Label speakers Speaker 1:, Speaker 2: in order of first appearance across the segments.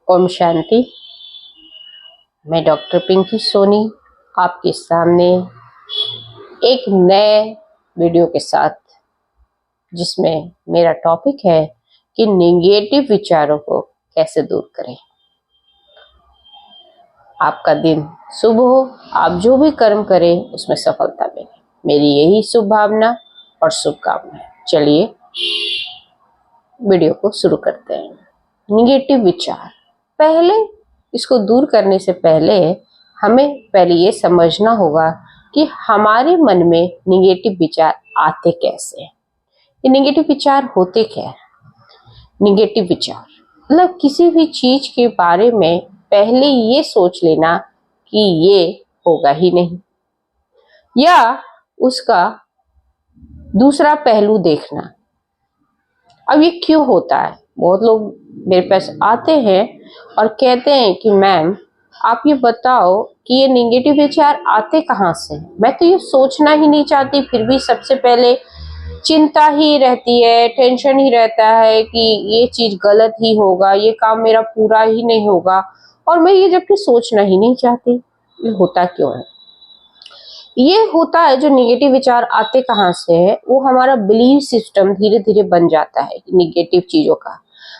Speaker 1: ओम शांति। मैं डॉक्टर पिंकी सोनी आपके सामने एक नए वीडियो के साथ, जिसमें मेरा टॉपिक है कि नेगेटिव विचारों को कैसे दूर करें। आपका दिन शुभ हो, आप जो भी कर्म करें उसमें सफलता मिले, मेरी यही शुभ भावना और शुभकामना है। चलिए वीडियो को शुरू करते हैं। नेगेटिव विचार, पहले इसको दूर करने से पहले हमें पहले ये समझना होगा कि हमारे मन में नेगेटिव विचार आते कैसे हैं। ये नेगेटिव विचार होते क्या है? नेगेटिव विचार मतलब किसी भी चीज के बारे में पहले ये सोच लेना कि ये होगा ही नहीं, या उसका दूसरा पहलू देखना। अब ये क्यों होता है? बहुत लोग मेरे पास आते हैं और कहते हैं कि मैम आप ये बताओ कि ये नेगेटिव विचार आते कहाँ से? मैं तो ये सोचना ही नहीं चाहती, फिर भी सबसे पहले चिंता ही रहती है, टेंशन ही रहता है कि ये चीज गलत ही होगा, ये काम मेरा पूरा ही नहीं होगा, और मैं ये जबकि सोचना ही नहीं चाहती। ये होता क्यों है? ये होता है, जो नेगेटिव विचार आते कहाँ से है, वो हमारा बिलीव सिस्टम धीरे धीरे बन जाता है नेगेटिव चीजों का।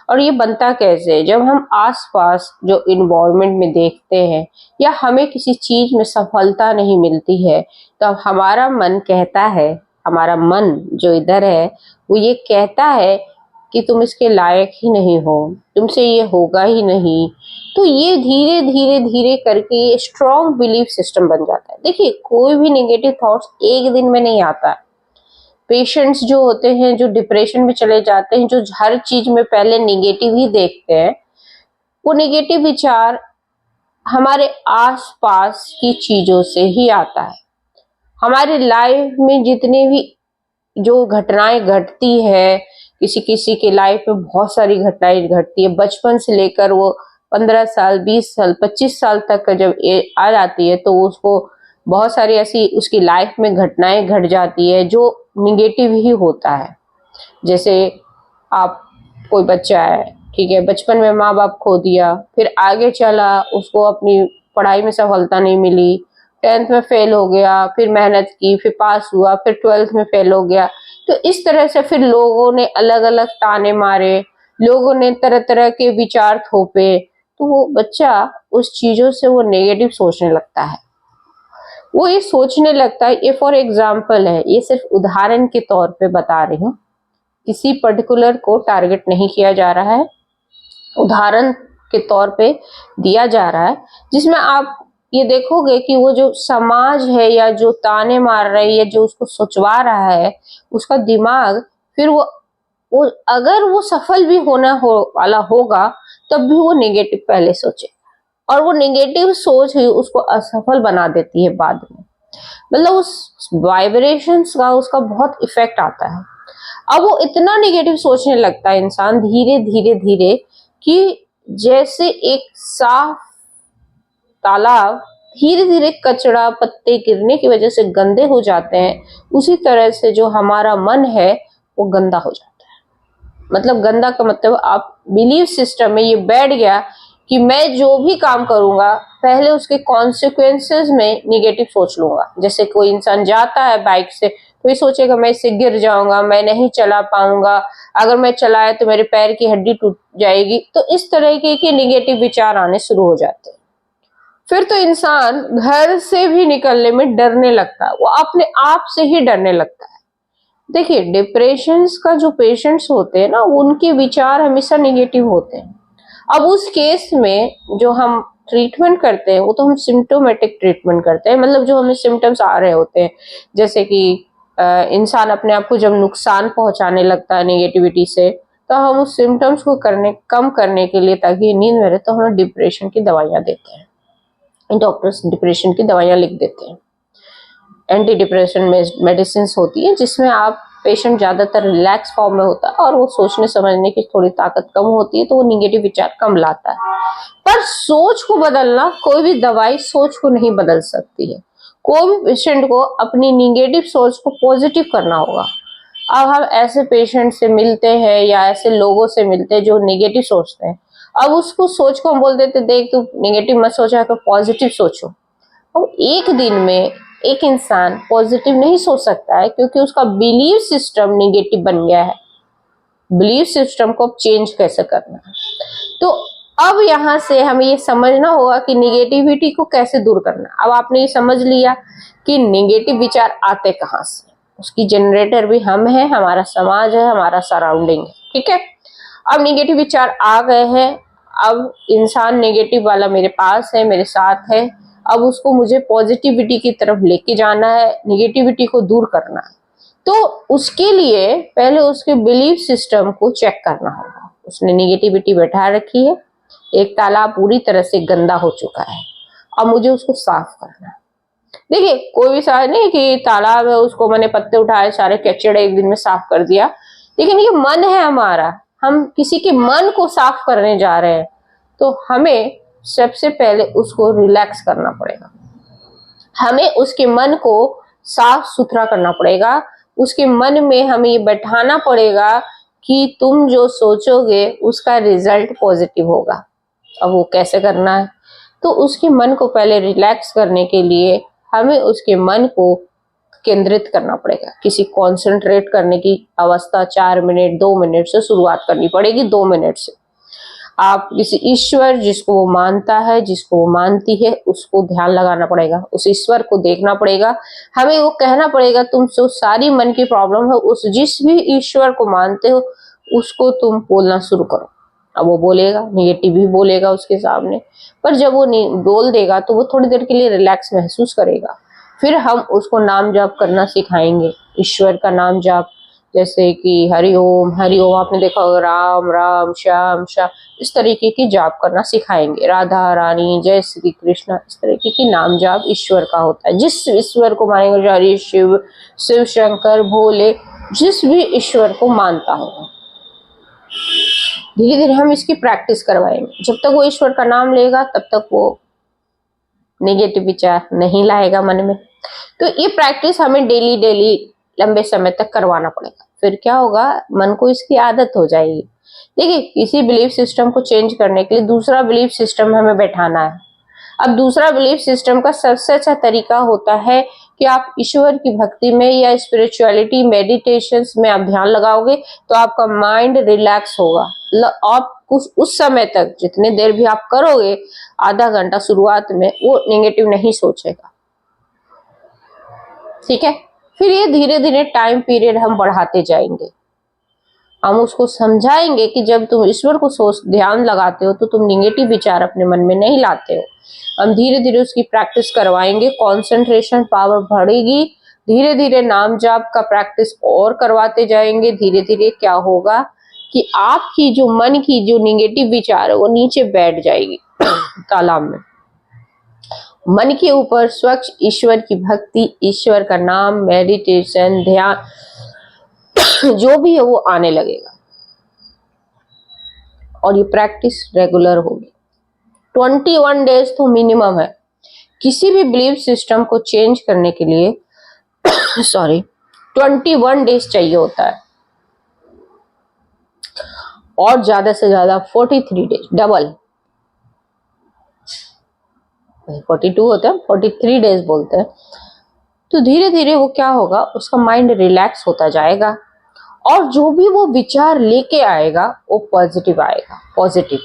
Speaker 1: और ये बनता कैसे है? जब हम आसपास जो इन्वायरमेंट में देखते हैं या हमें किसी चीज में सफलता नहीं मिलती है, तो हमारा मन कहता है, हमारा मन जो इधर है वो ये कहता है कि तुम इसके लायक ही नहीं हो, तुमसे ये होगा ही नहीं। तो ये धीरे धीरे धीरे करके ये स्ट्रॉन्ग बिलीफ सिस्टम बन जाता है। देखिए, कोई भी नेगेटिव थॉट्स एक दिन में नहीं आता है। पेशेंट्स जो होते हैं, जो डिप्रेशन में चले जाते हैं, जो हर चीज में पहले नेगेटिव ही देखते हैं, वो नेगेटिव विचार हमारे आसपास की चीजों से ही आता है। हमारे लाइफ में जितने भी जो घटनाएं घटती है, किसी किसी के लाइफ में बहुत सारी घटनाएं घटती है, बचपन से लेकर वो 15 साल, 20 साल, 25 साल तक का जब आ जाती है, तो उसको बहुत सारी ऐसी उसकी लाइफ में घटनाएं घट जाती है जो निगेटिव ही होता है। जैसे आप, कोई बच्चा है, ठीक है, बचपन में माँ बाप खो दिया, फिर आगे चला, उसको अपनी पढ़ाई में सफलता नहीं मिली, 10th में फेल हो गया, फिर मेहनत की, फिर पास हुआ, फिर 12th में फेल हो गया। तो इस तरह से फिर लोगों ने अलग अलग ताने मारे, लोगों ने तरह तरह के विचार थोपे, तो वो बच्चा उस चीजों से वो नेगेटिव सोचने लगता है। वो ये सोचने लगता है, ये फॉर एग्जाम्पल है, ये सिर्फ उदाहरण के तौर पे बता रही हूँ, किसी पर्टिकुलर को टारगेट नहीं किया जा रहा है, उदाहरण के तौर पे दिया जा रहा है, जिसमें आप ये देखोगे कि वो जो समाज है या जो ताने मार रही है, जो उसको सोचवा रहा है, उसका दिमाग फिर वो अगर वो सफल भी होना वाला होगा, तब भी वो नेगेटिव पहले सोचे, और वो नेगेटिव सोच ही उसको असफल बना देती है बाद में। मतलब उस वाइब्रेशंस का उसका बहुत इफेक्ट आता है। अब वो इतना नेगेटिव सोचने लगता है इंसान धीरे धीरे धीरे, कि जैसे एक साफ तालाब धीरे धीरे कचरा, पत्ते गिरने की वजह से गंदे हो जाते हैं, उसी तरह से जो हमारा मन है वो गंदा हो जाता है। मतलब गंदा का मतलब आप बिलीव सिस्टम में ये बैठ गया कि मैं जो भी काम करूंगा पहले उसके कॉन्सिक्वेंसेस में निगेटिव सोच लूंगा। जैसे कोई इंसान जाता है बाइक से, तो ये सोचेगा मैं इससे गिर जाऊंगा, मैं नहीं चला पाऊंगा, अगर मैं चलाया तो मेरे पैर की हड्डी टूट जाएगी। तो इस तरह के निगेटिव विचार आने शुरू हो जाते हैं। फिर तो इंसान घर से भी निकलने में डरने लगता है, वो अपने आप से ही डरने लगता है। देखिए, डिप्रेशन का जो पेशेंट्स होते हैं ना, उनके विचार हमेशा निगेटिव होते हैं। अब उस केस में जो हम ट्रीटमेंट करते हैं, वो तो हम सिम्टोमेटिक ट्रीटमेंट करते हैं, मतलब जो हमें सिम्टम्स आ रहे होते हैं, जैसे कि इंसान अपने आप को जब नुकसान पहुंचाने लगता है नेगेटिविटी से, तो हम उस सिम्टम्स को कम करने के लिए, ताकि नींद में रहे, तो हमें डिप्रेशन की दवाइयां देते हैं। डॉक्टर्स डिप्रेशन की दवाइयां लिख देते हैं। एंटी डिप्रेशन मेडिसिन होती है, जिसमें आप पेशेंट ज्यादातर रिलैक्स फॉर्म में होता है और वो सोचने समझने की थोड़ी ताकत कम होती है, तो वो निगेटिव विचार कम लाता है। पर सोच को बदलना, कोई भी दवाई सोच को नहीं बदल सकती है। कोई भी पेशेंट को अपनी निगेटिव सोच को पॉजिटिव करना होगा। अब हम ऐसे पेशेंट से मिलते हैं या ऐसे लोगों से मिलते हैं जो निगेटिव सोचते हैं, अब उसको सोच को हम बोल देते देख तू नेगेटिव मत सोचा कर पॉजिटिव सोचो। और एक दिन में एक इंसान पॉजिटिव नहीं सोच सकता है क्योंकि उसका बिलीव सिस्टम नेगेटिव बन गया है। बिलीव सिस्टम को अब चेंज कैसे करना है, तो अब यहाँ से हमें ये समझना होगा कि निगेटिविटी को कैसे दूर करना। अब आपने ये समझ लिया कि नेगेटिव विचार आते कहाँ से, उसकी जनरेटर भी हम हैं, हमारा समाज है, हमारा सराउंडिंग है, ठीक है। अब नेगेटिव विचार आ गए हैं, अब इंसान नेगेटिव वाला मेरे पास है, मेरे साथ है, अब उसको मुझे पॉजिटिविटी की तरफ लेके जाना है, नेगेटिविटी को दूर करना है। तो उसके लिए पहले उसके बिलीफ सिस्टम को चेक करना होगा। उसने नेगेटिविटी बैठा रखी है, एक तालाब पूरी तरह से गंदा हो चुका है, अब मुझे उसको साफ करना है। देखिए कोई भी साफ नहीं कि तालाब है उसको मैंने पत्ते उठाए सारे कचड़े एक दिन में साफ कर दिया, लेकिन ये मन है हमारा, हम किसी के मन को साफ करने जा रहे हैं, तो हमें सबसे पहले उसको रिलैक्स करना पड़ेगा, हमें उसके मन को साफ सुथरा करना पड़ेगा। उसके मन में हमें ये बैठाना पड़ेगा कि तुम जो सोचोगे उसका रिजल्ट पॉजिटिव होगा। अब वो कैसे करना है, तो उसके मन को पहले रिलैक्स करने के लिए हमें उसके मन को केंद्रित करना पड़ेगा। किसी कंसंट्रेट करने की अवस्था 4 मिनट 2 मिनट से शुरुआत करनी पड़ेगी, 2 मिनट से। आप किसी ईश्वर जिसको वो मानता है, जिसको वो मानती है, उसको ध्यान लगाना पड़ेगा, उस ईश्वर को देखना पड़ेगा, हमें वो कहना पड़ेगा तुम जो सारी मन की प्रॉब्लम है उस जिस भी ईश्वर को मानते हो उसको तुम बोलना शुरू करो। अब वो बोलेगा, निगेटिव भी बोलेगा उसके सामने, पर जब वो बोल देगा तो वो थोड़ी देर के लिए रिलैक्स महसूस करेगा। फिर हम उसको नाम जाप करना सिखाएंगे, ईश्वर का नाम जाप, जैसे कि हरिओम हरिओम, आपने देखा होगा राम राम श्याम श्याम, इस तरीके की जाप करना सिखाएंगे। राधा रानी, जय श्री कृष्ण, इस तरीके की नाम जाप ईश्वर का होता है। जिस ईश्वर को मानेंगे, हरि शिव, शिव शंकर, भोले, जिस भी ईश्वर को मानता हो, धीरे धीरे हम इसकी प्रैक्टिस करवाएंगे। जब तक वो ईश्वर का नाम लेगा तब तक वो नेगेटिव विचार नहीं लाएगा मन में। तो ये प्रैक्टिस हमें डेली डेली लंबे समय तक करवाना पड़ेगा। फिर क्या होगा, मन को इसकी आदत हो जाएगी। देखिए किसी बिलीफ सिस्टम को चेंज करने के लिए दूसरा बिलीफ सिस्टम हमें बैठाना है। अब दूसरा बिलीफ सिस्टम का सबसे अच्छा तरीका होता है कि आप ईश्वर की भक्ति में या स्पिरिचुअलिटी मेडिटेशंस में आप ध्यान लगाओगे तो आपका माइंड रिलैक्स होगा। आप कुछ उस समय तक जितने देर भी आप करोगे, आधा घंटा शुरुआत में, वो नेगेटिव नहीं सोचेगा, ठीक है। फिर ये धीरे धीरे टाइम पीरियड हम बढ़ाते जाएंगे। हम उसको समझाएंगे कि जब तुम ईश्वर को सोच ध्यान लगाते हो तो तुम निगेटिव विचार अपने मन में नहीं लाते हो। हम धीरे धीरे उसकी प्रैक्टिस करवाएंगे, कंसंट्रेशन पावर बढ़ेगी। धीरे धीरे नाम जाप का प्रैक्टिस और करवाते जाएंगे। धीरे धीरे क्या होगा कि आपकी जो मन की जो निगेटिव विचार है वो नीचे बैठ जाएगी तालाब में। मन के ऊपर स्वच्छ ईश्वर की भक्ति, ईश्वर का नाम, मेडिटेशन, ध्यान जो भी है वो आने लगेगा और ये प्रैक्टिस रेगुलर होगी। 21 डेज तो मिनिमम है किसी भी बिलीफ सिस्टम को चेंज करने के लिए 21 डेज चाहिए होता है, और ज्यादा से ज्यादा 43 डेज, डबल 42 होता है, 43 डेज बोलते हैं। तो धीरे धीरे वो क्या होगा, उसका माइंड रिलैक्स होता जाएगा और जो भी वो विचार लेके आएगा वो पॉजिटिव आएगा, पॉजिटिव।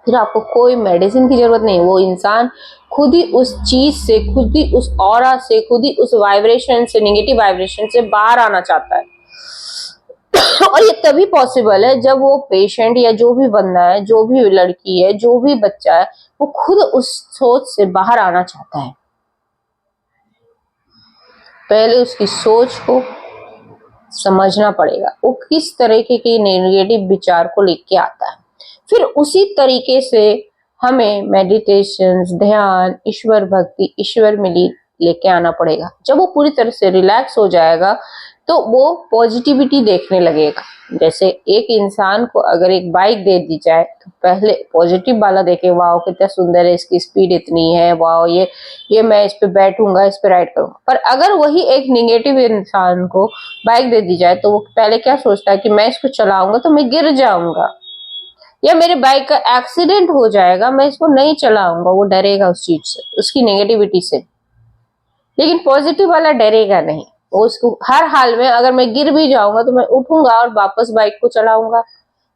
Speaker 1: फिर आपको कोई मेडिसिन की जरूरत नहीं, वो इंसान खुद ही उस चीज से, खुद ही उस ऑरा से, खुद ही उस वाइब्रेशन से, नेगेटिव वाइब्रेशन से बाहर आना चाहता है। और ये तभी पॉसिबल है जब वो पेशेंट या जो भी बंदा है, जो भी लड़की है, जो भी बच्चा है, वो खुद उस सोच से बाहर आना चाहता है। पहले उसकी सोच को समझना पड़ेगा, वो किस तरीके के नेगेटिव विचार को लेके आता है। फिर उसी तरीके से हमें मेडिटेशन, ध्यान, ईश्वर भक्ति, ईश्वर मिली लेके आना पड़ेगा। जब वो पूरी तरह से रिलैक्स हो जाएगा तो वो पॉजिटिविटी देखने लगेगा। जैसे एक इंसान को अगर एक बाइक दे दी जाए तो पहले पॉजिटिव वाला देखे, वाह कितना सुंदर है, इसकी स्पीड इतनी है, वाह ये मैं इस पे बैठूंगा, इस पे राइड करूंगा। पर अगर वही एक निगेटिव इंसान को बाइक दे दी जाए तो वो पहले क्या सोचता है कि मैं इसको चलाऊंगा तो मैं गिर जाऊंगा, या मेरे बाइक का एक्सीडेंट हो जाएगा, मैं इसको नहीं चलाऊंगा, वो डरेगा उस चीज से, उसकी नेगेटिविटी से। लेकिन पॉजिटिव वाला डरेगा नहीं, वो उसको हर हाल में अगर मैं गिर भी जाऊंगा तो मैं उठूंगा और वापस बाइक को चलाऊंगा।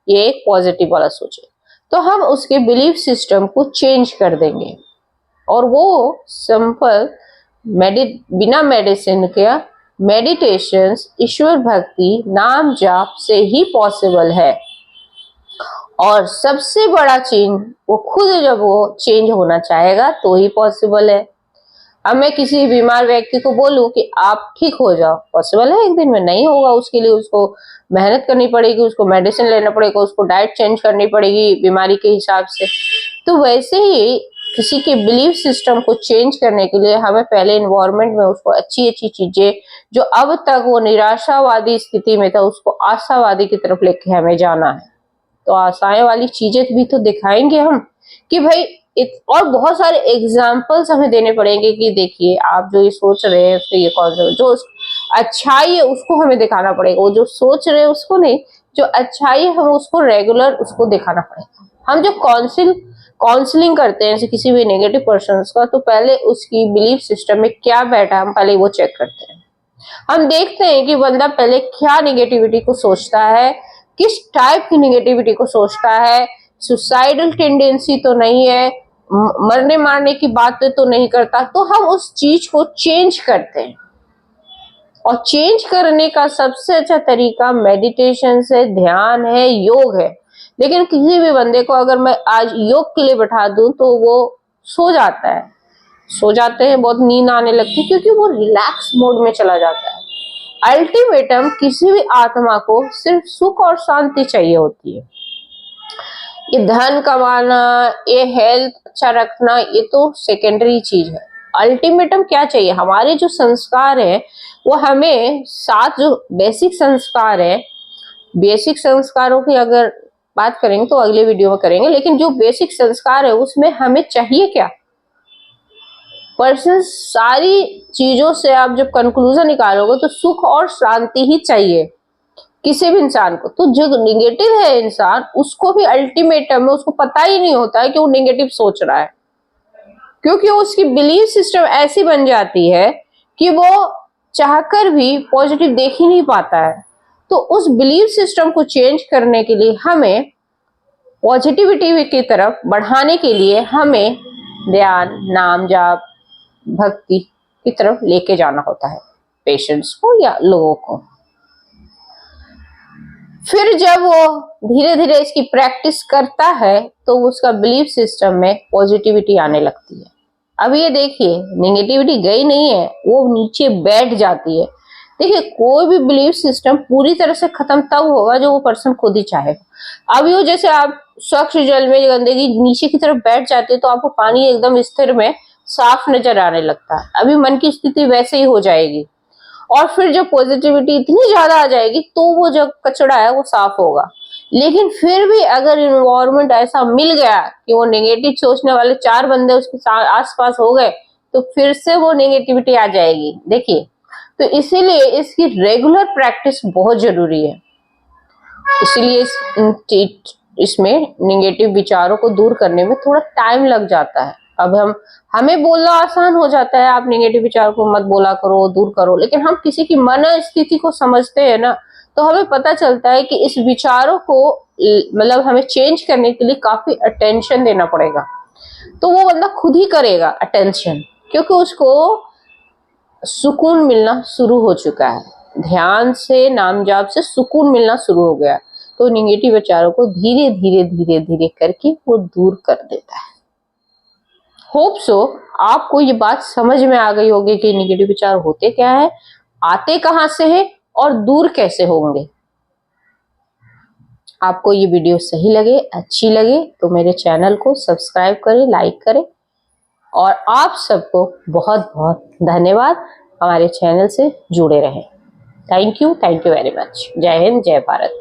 Speaker 1: ये एक पॉजिटिव वाला सोच है। तो हम उसके बिलीफ सिस्टम को चेंज कर देंगे और वो सिंपल बिना मेडिसिन के मेडिटेशन, ईश्वर भक्ति, नाम जाप से ही पॉसिबल है। और सबसे बड़ा चेंज वो खुद जब वो चेंज होना चाहेगा तो ही पॉसिबल है। अब मैं किसी बीमार व्यक्ति को बोलूं कि आप ठीक हो जाओ, पॉसिबल है? एक दिन में नहीं होगा। उसके लिए उसको मेहनत करनी पड़ेगी, उसको मेडिसिन लेना पड़ेगा, उसको डाइट चेंज करनी पड़ेगी बीमारी के हिसाब से। तो वैसे ही किसी के बिलीफ सिस्टम को चेंज करने के लिए हमें पहले एनवायरनमेंट में उसको अच्छी अच्छी चीजें, जो अब तक वो निराशावादी स्थिति में था, उसको आशावादी की तरफ लेके हमें जाना है। तो आशाएं वाली चीजें भी तो दिखाएंगे हम कि भाई और बहुत सारे एग्जाम्पल्स हमें देने पड़ेंगे कि देखिए आप जो ये सोच रहे हैं तो ये कौन सा जो अच्छाई है उसको हमें दिखाना पड़ेगा। वो जो सोच रहे हैं उसको नहीं, जो अच्छाई है हम उसको रेगुलर उसको दिखाना पड़ेगा। हम जो काउंसलिंग करते हैं किसी भी नेगेटिव पर्सन का, तो पहले उसकी बिलीफ सिस्टम में क्या बैठा हम पहले वो चेक करते हैं। हम देखते हैं कि बंदा पहले क्या नेगेटिविटी को सोचता है, किस टाइप की नेगेटिविटी को सोचता है, सुसाइडल टेंडेंसी तो नहीं है, मरने मारने की बातें तो नहीं करता। तो हम उस चीज को चेंज करते हैं और चेंज करने का सबसे अच्छा तरीका मेडिटेशन से, ध्यान है, योग है। लेकिन किसी भी बंदे को अगर मैं आज योग के लिए बैठा दूं तो वो सो जाता है, सो जाते हैं, बहुत नींद आने लगती है क्योंकि वो रिलैक्स मोड में चला जाता है। अल्टीमेटम किसी भी आत्मा को सिर्फ सुख और शांति चाहिए होती है। ये धन कमाना, ये हेल्थ अच्छा रखना, ये तो सेकेंडरी चीज है। अल्टीमेटम क्या चाहिए? हमारे जो संस्कार है वो हमें सात जो बेसिक संस्कार है, बेसिक संस्कारों की अगर बात करेंगे तो अगले वीडियो में करेंगे, लेकिन जो बेसिक संस्कार है उसमें हमें चाहिए क्या? पर्सन सारी चीजों से आप जब कंक्लूजन निकालोगे तो सुख और शांति ही चाहिए किसी भी इंसान को। तो जो निगेटिव है इंसान, उसको भी अल्टीमेटम में उसको पता ही नहीं होता है कि वो निगेटिव सोच रहा है, क्योंकि उसकी बिलीफ सिस्टम ऐसी बन जाती है कि वो चाहकर भी पॉजिटिव देख ही नहीं पाता है। तो उस बिलीफ सिस्टम को चेंज करने के लिए हमें पॉजिटिविटी की तरफ बढ़ाने के लिए हमें ध्यान, नाम जाप, भक्ति की तरफ लेके जाना होता है पेशेंट्स को या लोगों को। फिर जब वो धीरे धीरे इसकी प्रैक्टिस करता है तो उसका बिलीफ सिस्टम में पॉजिटिविटी आने लगती है। अब ये देखिए, नेगेटिविटी गई नहीं है, वो नीचे बैठ जाती है। देखिए, कोई भी बिलीफ सिस्टम पूरी तरह से खत्म तब होगा जो वो पर्सन खुद ही चाहेगा। अब ये जैसे आप स्वच्छ जल में गंदगी नीचे की तरफ बैठ जाती है तो आपको पानी एकदम स्थिर में साफ नजर आने लगता है। अभी मन की स्थिति वैसे ही हो जाएगी और फिर जब पॉजिटिविटी इतनी ज्यादा आ जाएगी तो वो जो कचरा है वो साफ होगा। लेकिन फिर भी अगर इन्वायरमेंट ऐसा मिल गया कि वो नेगेटिव सोचने वाले 4 बंदे उसके आसपास हो गए तो फिर से वो नेगेटिविटी आ जाएगी। देखिए, तो इसीलिए इसकी रेगुलर प्रैक्टिस बहुत जरूरी है। इसीलिए इसमें नेगेटिव विचारों को दूर करने में थोड़ा टाइम लग जाता है। अब हमें बोलना आसान हो जाता है, आप नेगेटिव विचार को मत बोला करो, दूर करो, लेकिन हम किसी की मन स्थिति को समझते हैं ना, तो हमें पता चलता है कि इस विचारों को मतलब हमें चेंज करने के लिए काफी अटेंशन देना पड़ेगा। तो वो बंदा खुद ही करेगा अटेंशन, क्योंकि उसको सुकून मिलना शुरू हो चुका है। ध्यान से, नाम जाप से सुकून मिलना शुरू हो गया, तो नेगेटिव विचारों को धीरे धीरे धीरे धीरे करके वो दूर कर देता है। होप सो आपको ये बात समझ में आ गई होगी कि नेगेटिव विचार होते क्या है, आते कहां से है और दूर कैसे होंगे। आपको ये वीडियो सही लगे, अच्छी लगे तो मेरे चैनल को सब्सक्राइब करें, लाइक करें। और आप सबको बहुत बहुत धन्यवाद हमारे चैनल से जुड़े रहें। Thank you very much. जय हिंद, जय भारत।